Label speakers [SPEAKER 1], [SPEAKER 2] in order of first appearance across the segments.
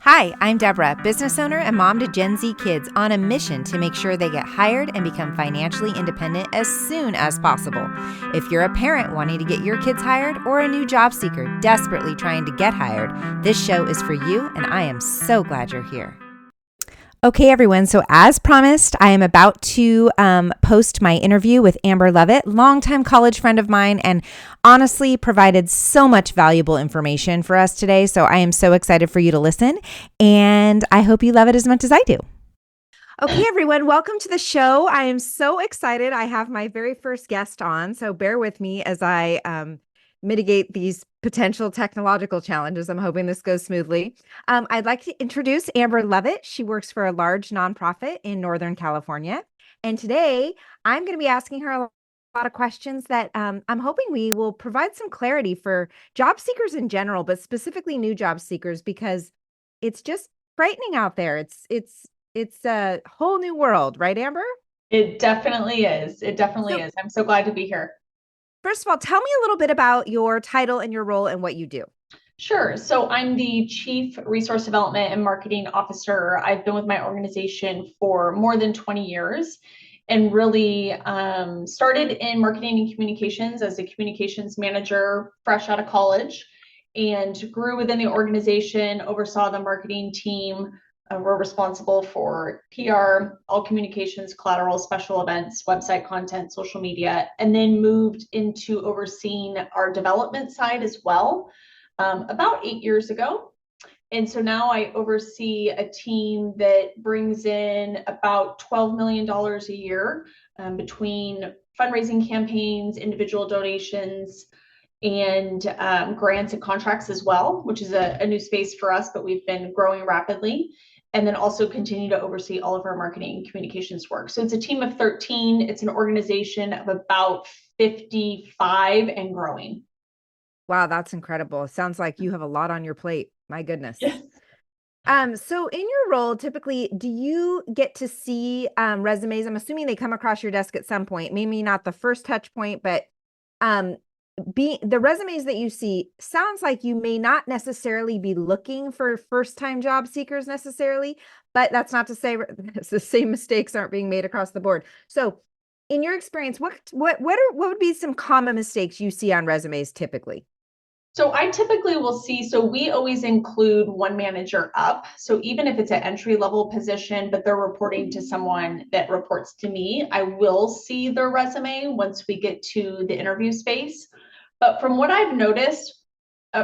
[SPEAKER 1] Hi, I'm Deborah, business owner and mom to Gen Z kids on a mission to make sure they get hired and become financially independent as soon as possible. If you're a parent wanting to get your kids hired or a new job seeker desperately trying to get hired, this show is for you, and I am so glad you're here. Okay, everyone. So as promised, I am about to post my interview with Amber Lovett, longtime college friend of mine, and honestly provided so much valuable information for us today. So I am so excited for you to listen, and I hope you love it as much as I do. Okay, everyone, welcome to the show. I am so excited. I have my very first guest on, so bear with me as I mitigate these potential technological challenges. I'm hoping this goes smoothly. I'd like to introduce Amber Lovett. She works for a large nonprofit in Northern California. And today I'm going to be asking her a lot of questions that I'm hoping we will provide some clarity for job seekers in general, but specifically new job seekers, because it's just frightening out there. It's a whole new world, right, Amber?
[SPEAKER 2] It definitely is. It definitely
[SPEAKER 1] So
[SPEAKER 2] is. I'm so glad to be here.
[SPEAKER 1] first of all, tell me a little bit about your title and your role and what you do.
[SPEAKER 2] Sure. So I'm the Chief Resource Development and Marketing Officer. I've been with my organization for more than 20 years and really started in marketing and communications as a communications manager fresh out of college and grew within the organization, oversaw the marketing team. We're responsible for PR, all communications, collateral, special events, website content, social media, and then moved into overseeing our development side as well about 8 years ago. And so now I oversee a team that brings in about $12 million a year between fundraising campaigns, individual donations, and grants and contracts as well, which is a new space for us, but we've been growing rapidly. And then also continue to oversee all of our marketing and communications work. So it's a team of 13. It's an organization of about 55 and growing.
[SPEAKER 1] Wow, that's incredible. It sounds like you have a lot on your plate. My goodness.
[SPEAKER 2] Yes.
[SPEAKER 1] So in your role, typically, do you get to see resumes? I'm assuming they come across your desk at some point, maybe not the first touch point, but um, the resumes that you see sounds like you may not necessarily be looking for first-time job seekers necessarily, but that's not to say the same mistakes aren't being made across the board. So in your experience, what would be some common mistakes you see on resumes typically?
[SPEAKER 2] So I typically will see, so we always include one manager up. So even if it's an entry level position, but they're reporting to someone that reports to me, I will see their resume once we get to the interview space. But from what I've noticed,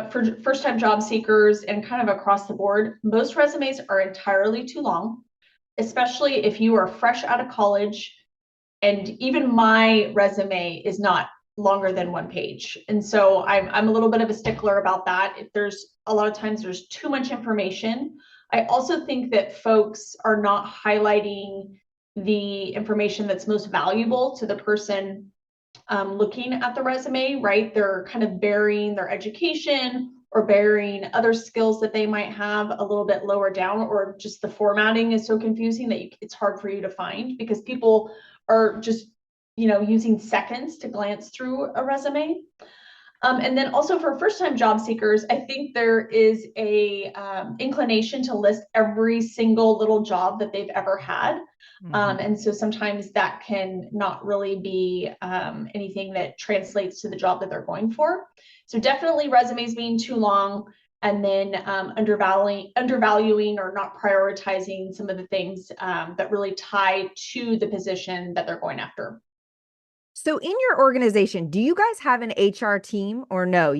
[SPEAKER 2] for first time job seekers and kind of across the board, most resumes are entirely too long, especially if you are fresh out of college. And even my resume is not longer than one page. And so I'm a little bit of a stickler about that. If there's a lot of times there's too much information. I also think that folks are not highlighting the information that's most valuable to the person looking at the resume, right? They're kind of burying their education or burying other skills that they might have a little bit lower down, or just the formatting is so confusing that it's hard for you to find because people are just using seconds to glance through a resume. And then also for first-time job seekers, I think there is a inclination to list every single little job that they've ever had. And so sometimes that can not really be anything that translates to the job that they're going for. So definitely resumes being too long, and then undervaluing or not prioritizing some of the things that really tie to the position that they're going after.
[SPEAKER 1] So in your organization, do you guys have an HR team or no?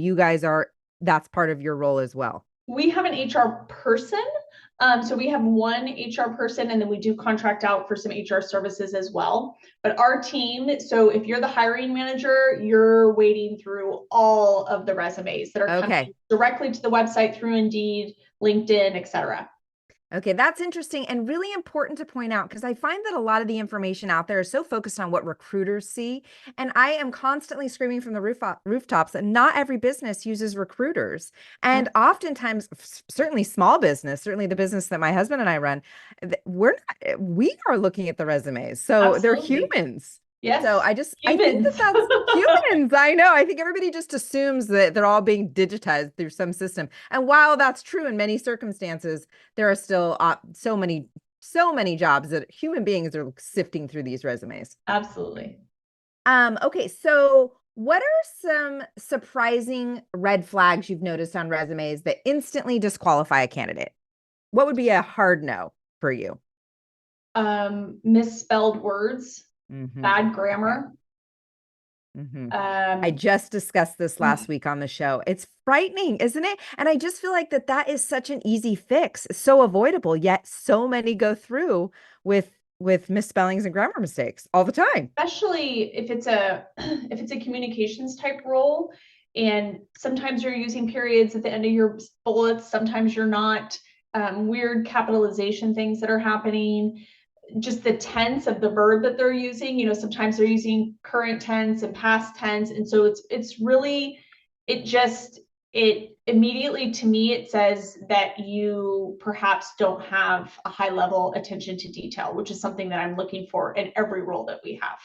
[SPEAKER 1] That's part of your role as well.
[SPEAKER 2] We have an HR person. So we have one HR person, and then we do contract out for some HR services as well. But our team, so if you're the hiring manager, you're wading through all of the resumes that are coming
[SPEAKER 1] Okay.
[SPEAKER 2] directly to the website through Indeed, LinkedIn, etc.
[SPEAKER 1] Okay, that's interesting and really important to point out because I find that a lot of the information out there is so focused on what recruiters see. And I am constantly screaming from the rooftops that not every business uses recruiters. And oftentimes, certainly small business, certainly the business that my husband and I run, we are looking at the resumes. So they're
[SPEAKER 2] Absolutely.
[SPEAKER 1] humans. So
[SPEAKER 2] Yes.
[SPEAKER 1] I think
[SPEAKER 2] Humans.
[SPEAKER 1] that's humans. I know. I think everybody just assumes that they're all being digitized through some system. And while that's true in many circumstances, there are still so many jobs that human beings are sifting through these resumes.
[SPEAKER 2] Absolutely.
[SPEAKER 1] Okay, so what are some surprising red flags you've noticed on resumes that instantly disqualify a candidate? What would be a hard no for you?
[SPEAKER 2] Misspelled words,
[SPEAKER 1] Mm-hmm.
[SPEAKER 2] bad
[SPEAKER 1] Okay.
[SPEAKER 2] grammar.
[SPEAKER 1] Mm-hmm. I
[SPEAKER 2] Um,
[SPEAKER 1] just discussed this last week on the show. It's frightening, isn't it? And I just feel like that is such an easy fix, so avoidable, yet so many go through with misspellings and grammar mistakes all the time.
[SPEAKER 2] especially if it's a if it's a communications type role, and sometimes you're using periods at the end of your bullets, sometimes you're not. Weird capitalization things that are happening, just the tense of the verb that they're using. Sometimes they're using current tense and past tense, and so it's really, it just, it immediately, to me, it says that you perhaps don't have a high level attention to detail, which is something that I'm looking for in every role that we have.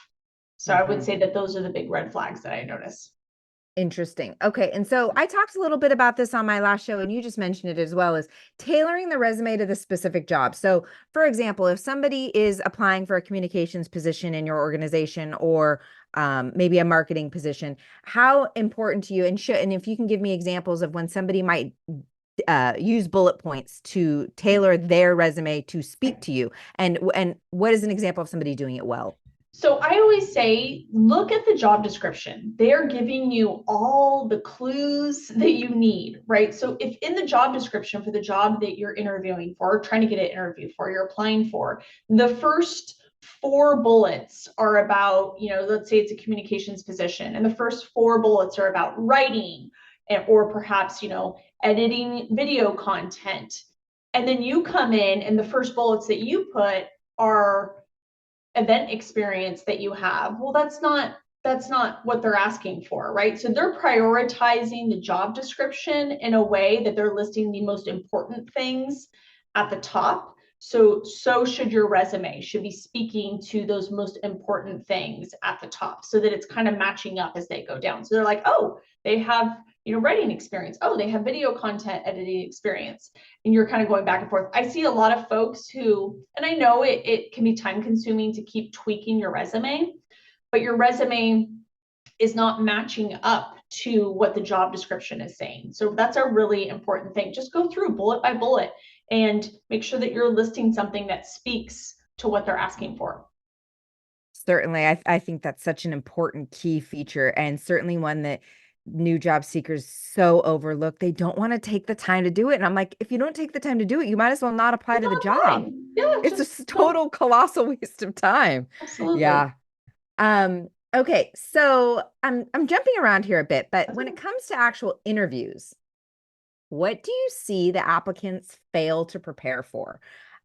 [SPEAKER 2] So I would
[SPEAKER 1] Mhm.
[SPEAKER 2] say that those are the big red flags that I notice.
[SPEAKER 1] Interesting. Okay. And so I talked a little bit about this on my last show, and you just mentioned it as well, as tailoring the resume to the specific job. So, for example, if somebody is applying for a communications position in your organization, or maybe a marketing position, how important to you, and if you can give me examples of when somebody might use bullet points to tailor their resume to speak to you, and what is an example of somebody doing it well?
[SPEAKER 2] So I always say, look at the job description. They're giving you all the clues that you need, right? So if in the job description for the job that you're interviewing for, trying to get an interview for, you're applying for, the first four bullets are about, let's say it's a communications position, and the first four bullets are about writing, or perhaps, editing video content. And then you come in and the first bullets that you put are event experience that you have. Well, that's not what they're asking for, right? So they're prioritizing the job description in a way that they're listing the most important things at the top. So should your resume should be speaking to those most important things at the top, so that it's kind of matching up as they go down. So they're like, oh, they have, writing experience. Oh, they have video content editing experience. And you're kind of going back and forth. I see a lot of folks who, and I know it can be time consuming to keep tweaking your resume, but your resume is not matching up to what the job description is saying. So that's a really important thing. Just go through bullet by bullet and make sure that you're listing something that speaks to what they're asking for.
[SPEAKER 1] Certainly, I think that's such an important key feature, and certainly one that new job seekers so overlook. They don't want to take the time to do it. And I'm like, if you don't take the time to do it, you might as well not apply
[SPEAKER 2] It's
[SPEAKER 1] to the
[SPEAKER 2] not
[SPEAKER 1] job.
[SPEAKER 2] fine. Yeah,
[SPEAKER 1] It's
[SPEAKER 2] just
[SPEAKER 1] a total colossal waste of time.
[SPEAKER 2] absolutely.
[SPEAKER 1] Yeah. Okay, so I'm jumping around here a bit, but when it comes to actual interviews, what do you see the applicants fail to prepare for?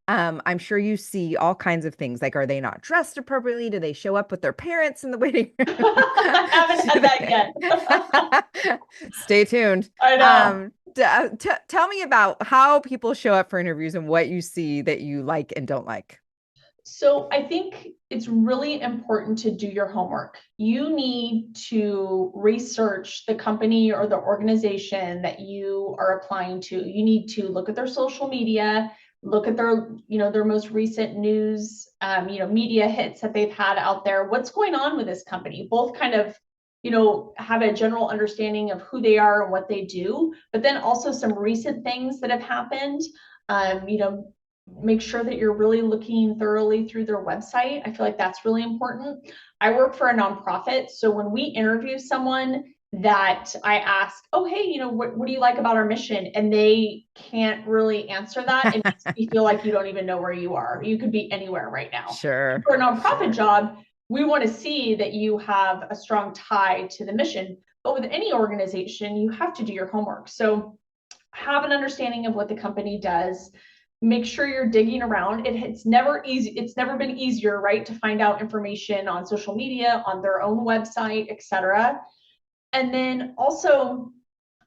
[SPEAKER 1] I'm sure you see all kinds of things, like, are they not dressed appropriately? Do they show up with their parents in the waiting room?
[SPEAKER 2] I haven't had that yet.
[SPEAKER 1] Stay tuned.
[SPEAKER 2] I know.
[SPEAKER 1] Tell me about how people show up for interviews and what you see that you like and don't like.
[SPEAKER 2] So I think it's really important to do your homework. You need to research the company or the organization that you are applying to. You need to look at their social media, look at their most recent news, media hits that they've had out there. What's going on with this company? Both kind of, have a general understanding of who they are and what they do, but then also some recent things that have happened. Make sure that you're really looking thoroughly through their website. I feel like that's really important. I work for a nonprofit, so when we interview someone, that I ask, oh, hey, what do you like about our mission? And they can't really answer that. It makes me feel like you don't even know where you are. You could be anywhere right now.
[SPEAKER 1] Sure,
[SPEAKER 2] For a nonprofit
[SPEAKER 1] sure.
[SPEAKER 2] job, we want to see that you have a strong tie to the mission. But with any organization, you have to do your homework. So have an understanding of what the company does. Make sure you're digging around. It's never easy. It's never been easier, right, to find out information on social media, on their own website, etc. And then also,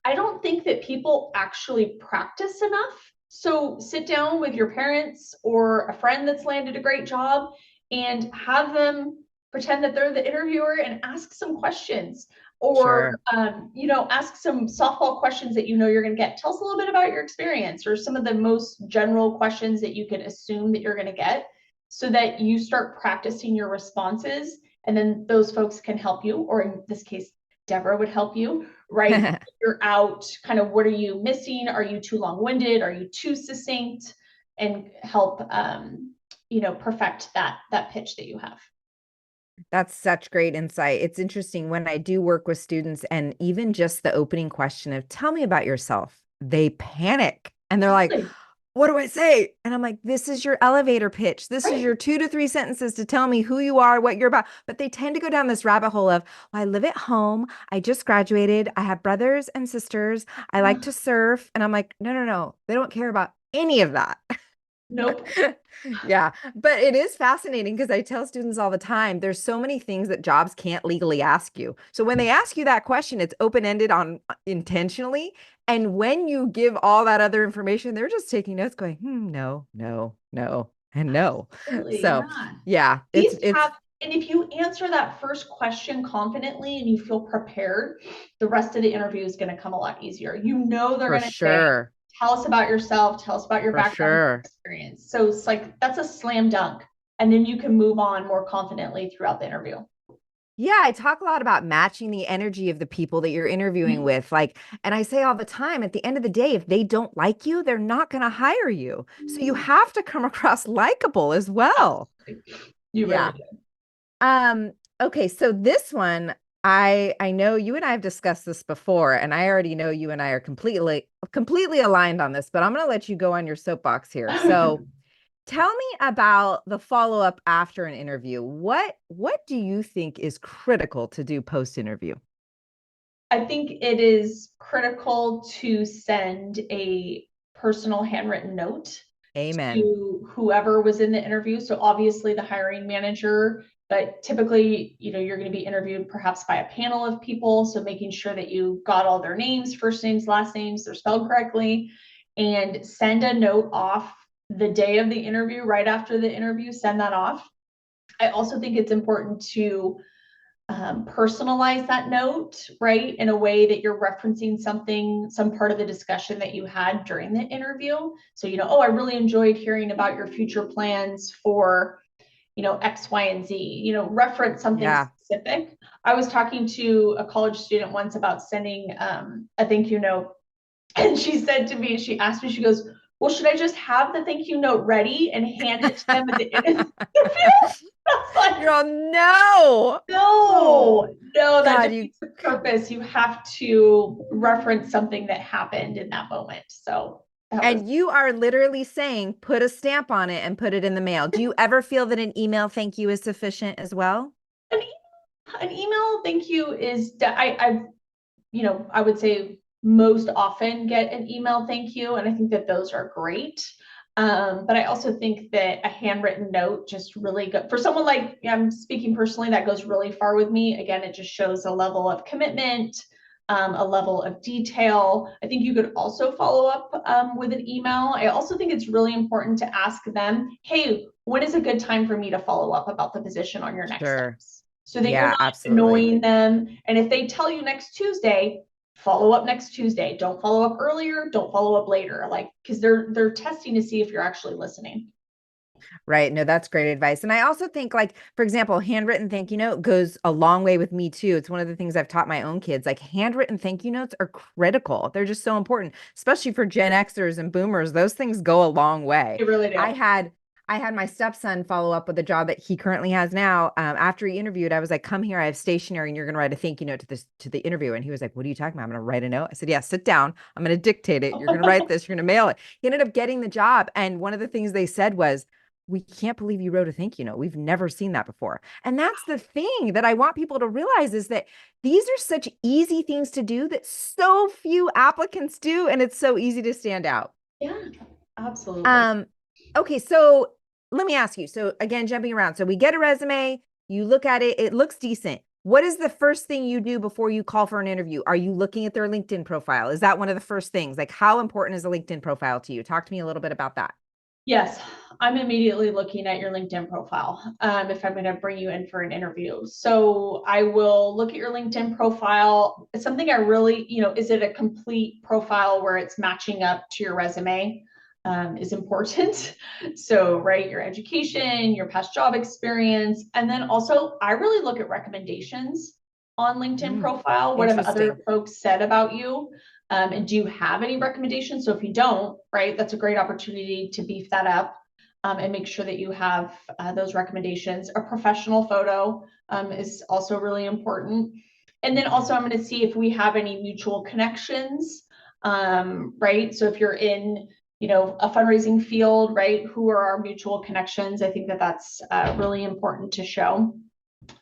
[SPEAKER 2] I don't think that people actually practice enough. So sit down with your parents or a friend that's landed a great job and have them pretend that they're the interviewer and ask some questions, or
[SPEAKER 1] Sure.
[SPEAKER 2] ask some softball questions that you're going to get. Tell us a little bit about your experience, or some of the most general questions that you could assume that you're going to get, so that you start practicing your responses, and then those folks can help you, or in this case, Deborah would help you, right? Figure out kind of what are you missing? Are you too long-winded? Are you too succinct? And help perfect that pitch that you have.
[SPEAKER 1] That's such great insight. It's interesting when I do work with students, and even just the opening question of tell me about yourself, they panic and they're like, what do I say? And I'm like, this is your elevator pitch. This is your 2 to 3 sentences to tell me who you are, what you're about. But they tend to go down this rabbit hole of, well, I live at home. I just graduated. I have brothers and sisters. I like to surf. And I'm like, no. They don't care about any of that.
[SPEAKER 2] Nope.
[SPEAKER 1] Yeah, but it is fascinating because I tell students all the time, there's so many things that jobs can't legally ask you. So when they ask you that question, it's open-ended on intentionally. And when you give all that other information, they're just taking notes going, no, and no.
[SPEAKER 2] Absolutely,
[SPEAKER 1] So
[SPEAKER 2] yeah.
[SPEAKER 1] it's
[SPEAKER 2] And if you answer that first question confidently and you feel prepared, the rest of the interview is going to come a lot easier. They're going to say, tell us about yourself, tell us about your background experience. So it's like, that's a slam dunk. And then you can move on more confidently throughout the interview.
[SPEAKER 1] Yeah, I talk a lot about matching the energy of the people that you're interviewing with. And I say all the time, at the end of the day, if they don't like you, they're not going to hire you. So you have to come across likable as well.
[SPEAKER 2] You really do.
[SPEAKER 1] Okay, so this one, I know you and I have discussed this before, and I already know you and I are completely aligned on this, but I'm going to let you go on your soapbox here. So tell me about the follow-up after an interview. What do you think is critical to do post-interview?
[SPEAKER 2] I think it is critical to send a personal handwritten note to whoever was in the interview. So obviously the hiring manager, but typically, you're going to be interviewed perhaps by a panel of people. So making sure that you got all their names, first names, last names, they're spelled correctly, and send a note off the day of the interview, right after the interview, send that off. I also think it's important to personalize that note, right, in a way that you're referencing some part of the discussion that you had during the interview. So, I really enjoyed hearing about your future plans for, X, Y, and Z, reference something specific. I was talking to a college student once about sending a thank you note. And she said to me, she asked me, she goes, well, should I just have the thank you note ready and hand it to them at the end of the interview? Like,
[SPEAKER 1] you're all, no,
[SPEAKER 2] that defeats the purpose. You have to reference something that happened in that moment. So
[SPEAKER 1] you are literally saying, put a stamp on it and put it in the mail. Do you ever feel that an email thank you is sufficient as well?
[SPEAKER 2] An email thank you is, I would say most often get an email thank you, and I think that those are great. But I also think that a handwritten note just really good for someone like, I'm speaking personally, that goes really far with me. Again, it just shows a level of commitment, a level of detail. I think you could also follow up with an email. I also think it's really important to ask them, hey, when is a good time for me to follow up about the position on your next steps? So that you're not annoying them. And if they tell you next Tuesday, follow up next Tuesday. Don't follow up earlier. Don't follow up later. Because they're testing to see if you're actually listening.
[SPEAKER 1] Right. No, that's great advice. And I also think, for example, handwritten thank you note goes a long way with me too. It's one of the things I've taught my own kids. Handwritten thank you notes are critical. They're just so important, especially for Gen Xers and boomers. Those things go a long way.
[SPEAKER 2] They really do.
[SPEAKER 1] I had my stepson follow up with a job that he currently has now. After he interviewed, I was like, come here, I have stationery and you're going to write a thank you note to the interview. And he was like, what are you talking about? I'm going to write a note. I said, yeah, sit down. I'm going to dictate it. You're going to write this. You're going to mail it. He ended up getting the job. And one of the things they said was, we can't believe you wrote a thank you note. We've never seen that before. And that's the thing that I want people to realize, is that these are such easy things to do that so few applicants do. And it's so easy to stand out.
[SPEAKER 2] Yeah, absolutely.
[SPEAKER 1] Okay. So let me ask you. So again, jumping around. So we get a resume, you look at it, it looks decent. What is the first thing you do before you call for an interview? Are you looking at their LinkedIn profile? Is that one of the first things? How important is a LinkedIn profile to you? Talk to me a little bit about that.
[SPEAKER 2] Yes, I'm immediately looking at your LinkedIn profile if I'm going to bring you in for an interview. So I will look at your LinkedIn profile. It's something I really, is it a complete profile where it's matching up to your resume is important. So, right, your education, your past job experience, and then also I really look at recommendations on LinkedIn profile. What have other
[SPEAKER 1] Interesting.
[SPEAKER 2] folks said about you? And do you have any recommendations? So if you don't, right, that's a great opportunity to beef that up and make sure that you have those recommendations. A professional photo is also really important. And then also I'm going to see if we have any mutual connections, right? So if you're in, a fundraising field, right, who are our mutual connections? I think that that's really important to show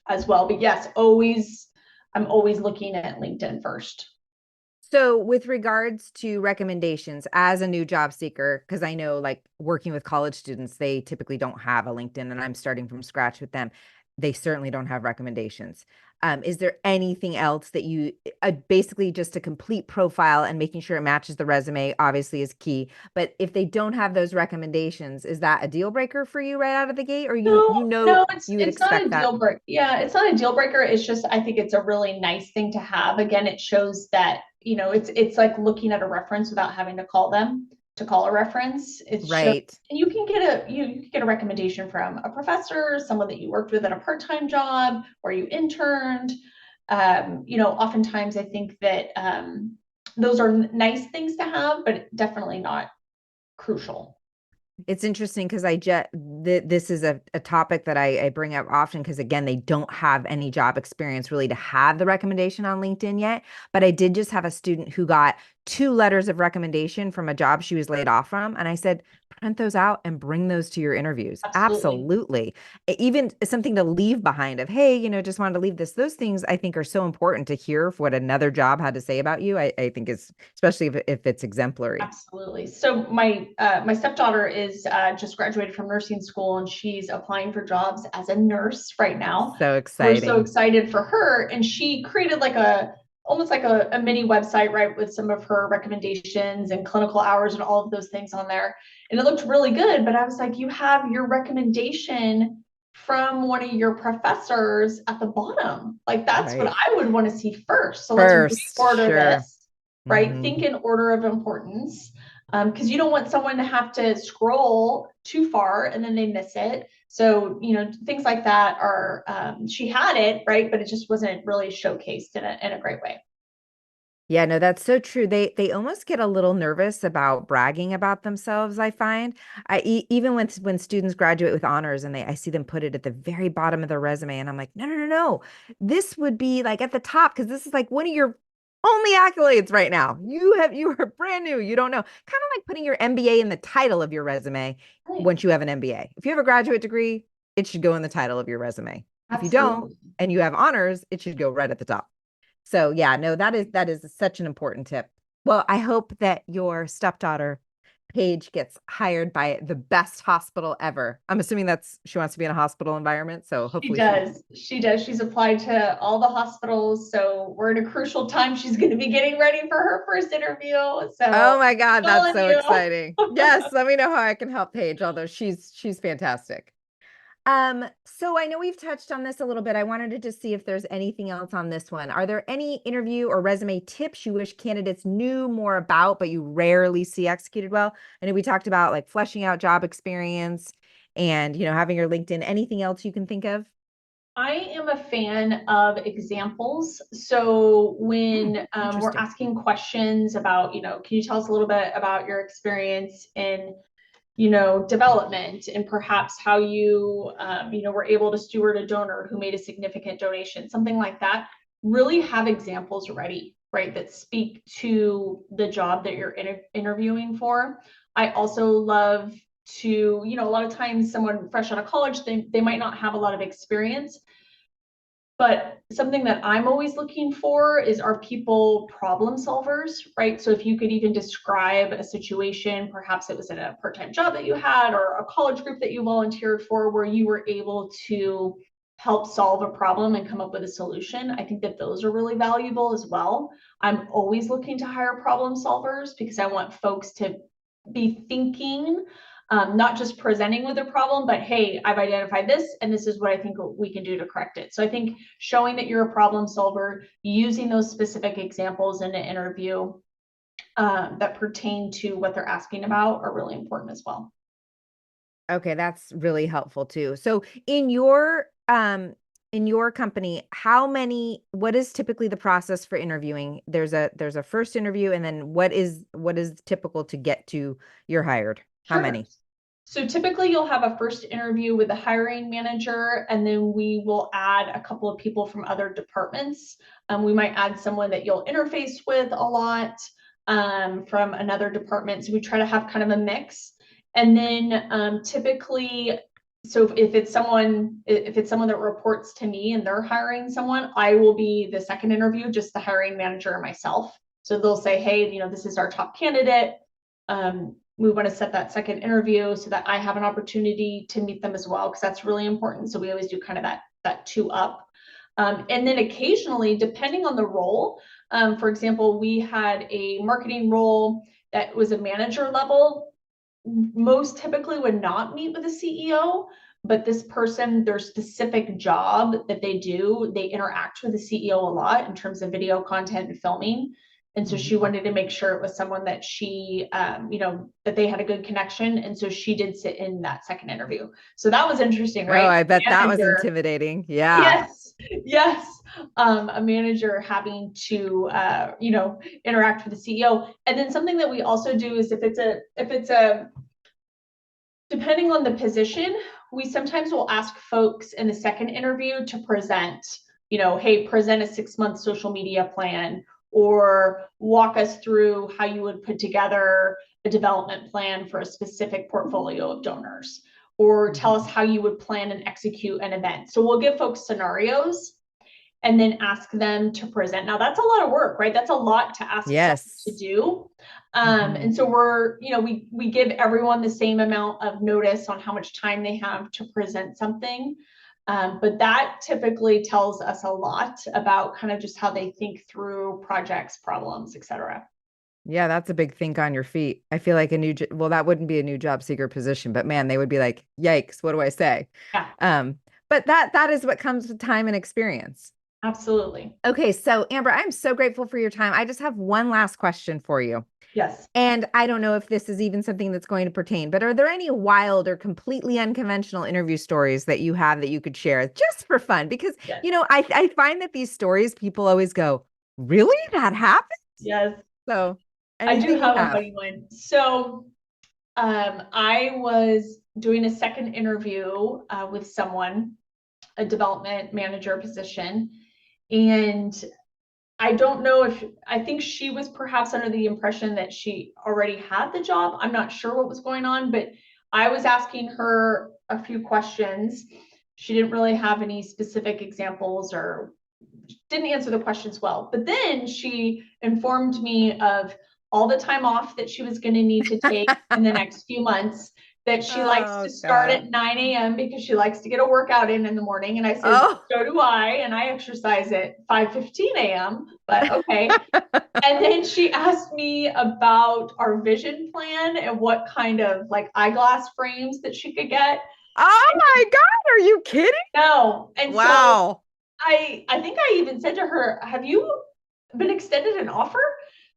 [SPEAKER 2] as well. But yes, I'm always looking at LinkedIn first.
[SPEAKER 1] So with regards to recommendations as a new job seeker, because I know like working with college students, they typically don't have a LinkedIn and I'm starting from scratch with them. They certainly don't have recommendations. Is there anything else that you basically just a complete profile and making sure it matches the resume obviously is key. But if they don't have those recommendations, is that a deal breaker for you right out of the gate? Or
[SPEAKER 2] No, no,
[SPEAKER 1] you would
[SPEAKER 2] it's not a
[SPEAKER 1] expect that?
[SPEAKER 2] deal breaker. Yeah, it's not a deal breaker. It's just I think it's a really nice thing to have. Again, it shows that, it's like looking at a reference without having to call them to call a reference. It shows
[SPEAKER 1] Right.
[SPEAKER 2] and you can get you can get a recommendation from a professor, someone that you worked with at a part-time job or you interned. Oftentimes I think that those are nice things to have, but definitely not crucial.
[SPEAKER 1] It's interesting because this is a topic that I bring up often because again, they don't have any job experience really to have the recommendation on LinkedIn yet. But I did just have a student who got 2 letters of recommendation from a job she was laid off from. And I said, print those out and bring those to your interviews.
[SPEAKER 2] Absolutely.
[SPEAKER 1] Absolutely. Even something to leave behind of, hey, just wanted to leave this. Those things I think are so important to hear for what another job had to say about you. I think is especially if it's exemplary.
[SPEAKER 2] Absolutely. So my stepdaughter is just graduated from nursing school and she's applying for jobs as a nurse right now.
[SPEAKER 1] So
[SPEAKER 2] We're so
[SPEAKER 1] exciting.
[SPEAKER 2] excited for her, and she created like a almost like a mini website, right, with some of her recommendations and clinical hours and all of those things on there. And it looked really good, but I was like, you have your recommendation from one of your professors at the bottom. Like that's what
[SPEAKER 1] Right.
[SPEAKER 2] I would want to see first. So let's
[SPEAKER 1] First,
[SPEAKER 2] reorder
[SPEAKER 1] sure.
[SPEAKER 2] this, right?
[SPEAKER 1] Hmm.
[SPEAKER 2] Think in order of importance. Because you don't want someone to have to scroll too far and then they miss it. So, things like that are, she had it, right? But it just wasn't really showcased in a great way.
[SPEAKER 1] Yeah, no, that's so true. They almost get a little nervous about bragging about themselves, I find. Even when students graduate with honors and I see them put it at the very bottom of their resume and I'm like, "No, no, no, no. This would be like at the top because this is like one of your only accolades right now. You are brand new. You don't know." Kind of like putting your MBA in the title of your resume
[SPEAKER 2] Right.
[SPEAKER 1] once you have an MBA. If you have a graduate degree, it should go in the title of your resume. If you don't
[SPEAKER 2] Absolutely.
[SPEAKER 1] and you have honors, it should go right at the top. So yeah, no, that is such an important tip. Well, I hope that your stepdaughter Paige gets hired by the best hospital ever. I'm assuming she wants to be in a hospital environment, so
[SPEAKER 2] She
[SPEAKER 1] hopefully she.
[SPEAKER 2] does. She does. She's applied to all the hospitals. So we're in a crucial time. She's going to be getting ready for her first interview. So
[SPEAKER 1] Oh my God, that's
[SPEAKER 2] calling
[SPEAKER 1] so
[SPEAKER 2] you.
[SPEAKER 1] exciting. Yes, let me know how I can help Paige, although she's fantastic. So I know we've touched on this a little bit. I wanted to just see if there's anything else on this one. Are there any interview or resume tips you wish candidates knew more about, but you rarely see executed well? I know we talked about like fleshing out job experience and, having your LinkedIn. Anything else you can think of?
[SPEAKER 2] I am a fan of examples. So
[SPEAKER 1] Hmm,
[SPEAKER 2] when we're
[SPEAKER 1] interesting.
[SPEAKER 2] asking questions about, can you tell us a little bit about your experience in, development and perhaps how you, were able to steward a donor who made a significant donation, something like that. Really have examples ready, right, that speak to the job that you're interviewing for. I also love to, a lot of times someone fresh out of college, they might not have a lot of experience, but something that I'm always looking for is, are people problem solvers, right? So if you could even describe a situation, perhaps it was in a part-time job that you had or a college group that you volunteered for where you were able to help solve a problem and come up with a solution. I think that those are really valuable as well. I'm always looking to hire problem solvers because I want folks to be thinking not just presenting with a problem, but hey, I've identified this and this is what I think we can do to correct it. So I think showing that you're a problem solver, using those specific examples in an interview that pertain to what they're asking about are really important as well.
[SPEAKER 1] Okay, that's really helpful too. So in your company, what is typically the process for interviewing? There's a first interview, and then what is typical to get to you're hired? How
[SPEAKER 2] Sure.
[SPEAKER 1] many?
[SPEAKER 2] So typically you'll have a first interview with the hiring manager, and then we will add a couple of people from other departments. We might add someone that you'll interface with a lot from another department. So we try to have kind of a mix. And then typically, so if it's someone that reports to me and they're hiring someone, I will be the second interview, just the hiring manager and myself. So they'll say, hey, this is our top candidate. We want to set that second interview so that I have an opportunity to meet them as well, because that's really important. So we always do kind of that two up. And then occasionally, depending on the role, for example, we had a marketing role that was a manager level. Most typically would not meet with the CEO, but this person, their specific job that they do, they interact with the CEO a lot in terms of video content and filming. And so she wanted to make sure it was someone that she, that they had a good connection. And so she did sit in that second interview. So that was interesting,
[SPEAKER 1] Oh,
[SPEAKER 2] right?
[SPEAKER 1] I bet that was
[SPEAKER 2] Manager,
[SPEAKER 1] intimidating. Yeah.
[SPEAKER 2] yes, yes. A manager having to, interact with the CEO. And then something that we also do is if it's a, depending on the position, we sometimes will ask folks in the second interview to present, hey, present a 6-month social media plan, or walk us through how you would put together a development plan for a specific portfolio of donors, or tell us how you would plan and execute an event. So we'll give folks scenarios and then ask them to present. Now that's a lot of work, right? That's a lot to ask someone to
[SPEAKER 1] Yes.
[SPEAKER 2] do. And so we give everyone the same amount of notice on how much time they have to present something. But that typically tells us a lot about kind of just how they think through projects, problems, et cetera.
[SPEAKER 1] Yeah, that's a big think on your feet. I feel like well, that wouldn't be a new job seeker position, but man, they would be like, yikes, what do I say?
[SPEAKER 2] Yeah,
[SPEAKER 1] But that is what comes with time and experience.
[SPEAKER 2] absolutely.
[SPEAKER 1] Okay, so Amber, I'm so grateful for your time. I just have one last question for you.
[SPEAKER 2] Yes.
[SPEAKER 1] And I don't know if this is even something that's going to pertain, but are there any wild or completely unconventional interview stories that you have that you could share just for fun? Because,
[SPEAKER 2] Yes.
[SPEAKER 1] I find that these stories, people always go, really? That happened?
[SPEAKER 2] Yes.
[SPEAKER 1] So
[SPEAKER 2] I do
[SPEAKER 1] anything you
[SPEAKER 2] have a
[SPEAKER 1] have.
[SPEAKER 2] funny one. So I was doing a second interview with someone, a development manager position. And I don't know I think she was perhaps under the impression that she already had the job. I'm not sure what was going on, but I was asking her a few questions. She didn't really have any specific examples or didn't answer the questions well. But then she informed me of all the time off that she was going to need to take in the next few months, that she likes
[SPEAKER 1] Oh
[SPEAKER 2] to start
[SPEAKER 1] God.
[SPEAKER 2] at 9 a.m. because she likes to get a workout in the morning. And I said,
[SPEAKER 1] Oh.
[SPEAKER 2] so do I. And I exercise at 5:15 a.m. But okay. And then she asked me about our vision plan and what kind of like eyeglass frames that she could get.
[SPEAKER 1] Oh my God. Are you kidding?
[SPEAKER 2] No. And so
[SPEAKER 1] Wow.
[SPEAKER 2] I think I even said to her, have you been extended an offer?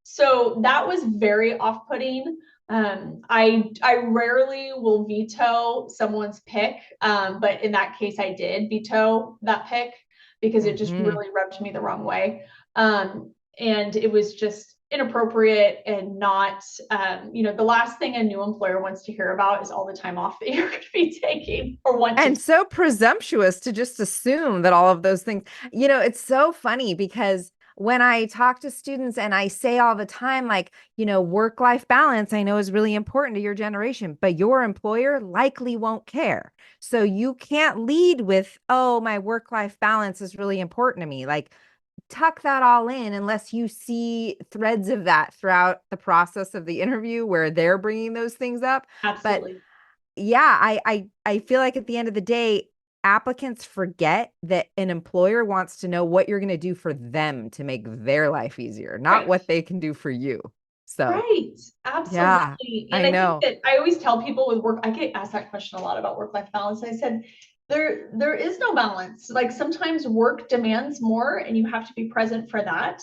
[SPEAKER 2] So that was very off-putting. I rarely will veto someone's pick, but in that case, I did veto that pick because it just
[SPEAKER 1] Hmm.
[SPEAKER 2] really rubbed me the wrong way. And it was just inappropriate and not, the last thing a new employer wants to hear about is all the time off that you're going to be taking or want to.
[SPEAKER 1] And so presumptuous to just assume that all of those things, it's so funny because when I talk to students and I say all the time, like, work-life balance, I know is really important to your generation, but your employer likely won't care. So you can't lead with, oh, my work-life balance is really important to me. Like, tuck that all in unless you see threads of that throughout the process of the interview where they're bringing those things up. But
[SPEAKER 2] Absolutely.
[SPEAKER 1] yeah, I feel like at the end of the day, applicants forget that an employer wants to know what you're going to do for them to make their life easier, not
[SPEAKER 2] Right.
[SPEAKER 1] what they can do for you. So
[SPEAKER 2] Right.
[SPEAKER 1] yeah,
[SPEAKER 2] Absolutely. And
[SPEAKER 1] I
[SPEAKER 2] I think
[SPEAKER 1] know.
[SPEAKER 2] that I always tell people with work, I get asked that question a lot about work-life balance. I said, there is no balance. Like sometimes work demands more and you have to be present for that.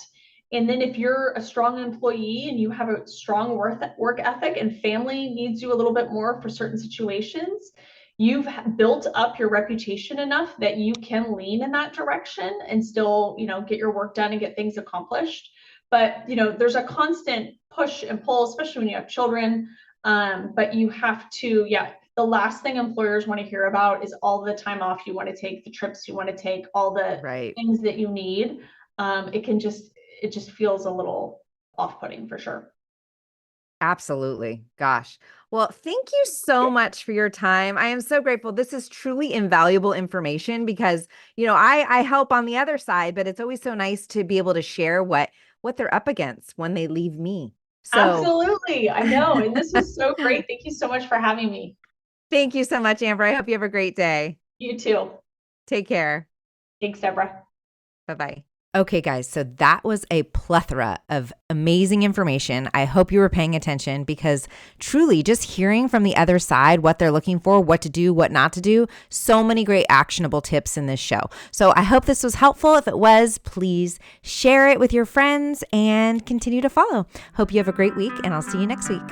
[SPEAKER 2] And then if you're a strong employee and you have a strong work ethic and family needs you a little bit more for certain situations, you've built up your reputation enough that you can lean in that direction and still, get your work done and get things accomplished. But there's a constant push and pull, especially when you have children. But you have to, yeah, the last thing employers want to hear about is all the time off you want to take, the trips you want to take, all the
[SPEAKER 1] Right.
[SPEAKER 2] things that you need. It just feels a little off-putting for sure.
[SPEAKER 1] Absolutely. Gosh. Well, thank you so much for your time. I am so grateful. This is truly invaluable information because, I help on the other side, but it's always so nice to be able to share what they're up against when they leave me. So,
[SPEAKER 2] Absolutely. I know. And this was so great. Thank you so much for having me.
[SPEAKER 1] thank you so much, Amber. I hope you have a great day.
[SPEAKER 2] You too.
[SPEAKER 1] Take care.
[SPEAKER 2] Thanks, Deborah.
[SPEAKER 1] Bye-bye. Okay, guys, so that was a plethora of amazing information. I hope you were paying attention because truly just hearing from the other side what they're looking for, what to do, what not to do, so many great actionable tips in this show. So I hope this was helpful. If it was, please share it with your friends and continue to follow. Hope you have a great week, and I'll see you next week.